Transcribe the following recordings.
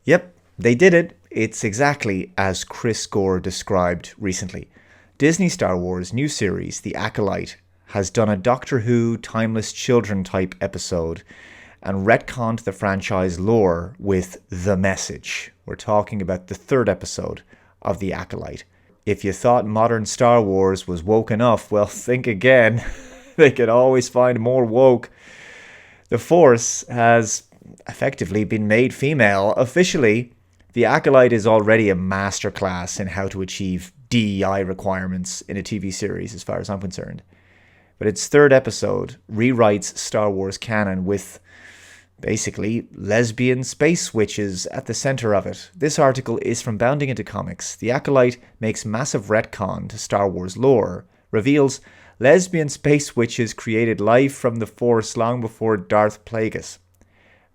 Yep, they did it. It's exactly as Chris Gore described recently. Disney Star Wars new series, The Acolyte, has done a Doctor Who Timeless Children type episode and retconned the franchise lore with The Message. We're talking about the third episode of The Acolyte. If you thought modern Star Wars was woke enough, well, think again. They can always find more woke. The Force has effectively been made female. Officially, The Acolyte is already a masterclass in how to achieve DEI requirements in a TV series, as far as I'm concerned. But its third episode rewrites Star Wars canon with basically lesbian space witches at the center of it. This article is from Bounding Into Comics. The Acolyte makes massive retcon to Star Wars lore, reveals lesbian space witches created life from the Force long before Darth Plagueis.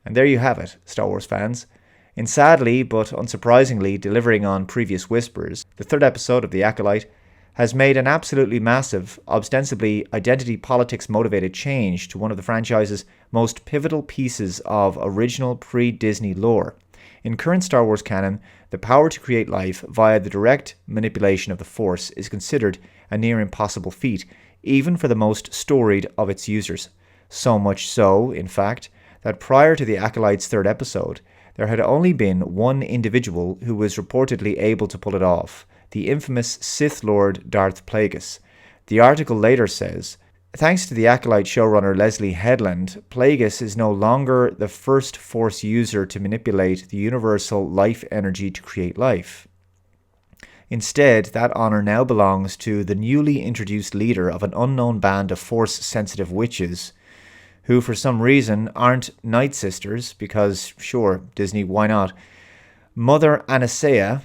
And there you have it, Star Wars fans. In sadly, but unsurprisingly, delivering on previous whispers, the third episode of The Acolyte has made an absolutely massive, ostensibly identity politics motivated change to one of the franchise's most pivotal pieces of original pre-Disney lore. In current Star Wars canon, the power to create life via the direct manipulation of the Force is considered a near impossible feat, even for the most storied of its users. So much so, in fact, that prior to The Acolyte's third episode, there had only been one individual who was reportedly able to pull it off, the infamous Sith Lord Darth Plagueis. The article later says, thanks to The Acolyte showrunner Leslie Headland, Plagueis is no longer the first Force user to manipulate the universal life energy to create life. Instead, that honor now belongs to the newly introduced leader of an unknown band of Force-sensitive witches, who for some reason aren't Night Sisters, because sure, Disney, why not? Mother Anastasia,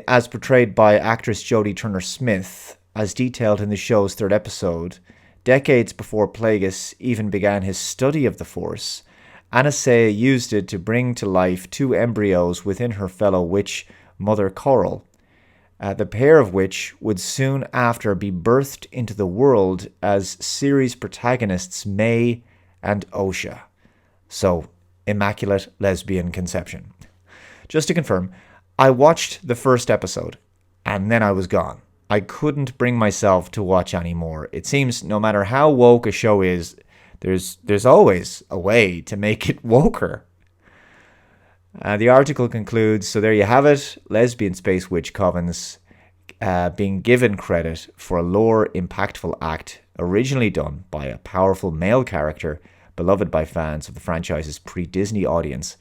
as portrayed by actress Jodie Turner-Smith, as detailed in the show's third episode, decades before Plagueis even began his study of the Force, Anastasia used it to bring to life two embryos within her fellow witch, Mother Coral, the pair of which would soon after be birthed into the world as series protagonists May and Osha. So, immaculate lesbian conception. Just to confirm, I watched the first episode, and then I was gone. I couldn't bring myself to watch any more. It seems no matter how woke a show is, there's always a way to make it woker. The article concludes, so there you have it, lesbian space witch covens being given credit for a lore impactful act originally done by a powerful male character beloved by fans of the franchise's pre-Disney audience.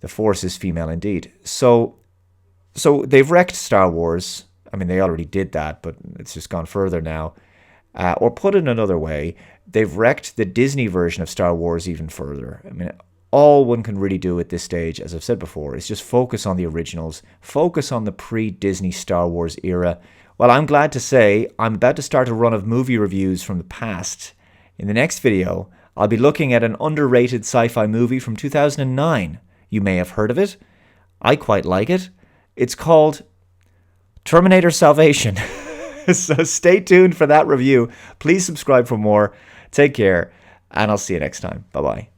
The Force is female indeed. So they've wrecked Star Wars. I mean, they already did that, but it's just gone further now. Or put it another way, they've wrecked the Disney version of Star Wars even further. I mean, all one can really do at this stage, as I've said before, is just focus on the originals, focus on the pre-Disney Star Wars era. Well, I'm glad to say I'm about to start a run of movie reviews from the past. In the next video, I'll be looking at an underrated sci-fi movie from 2009. You may have heard of it. I quite like it. It's called Terminator Salvation. So stay tuned for that review. Please subscribe for more. Take care, and I'll see you next time. Bye-bye.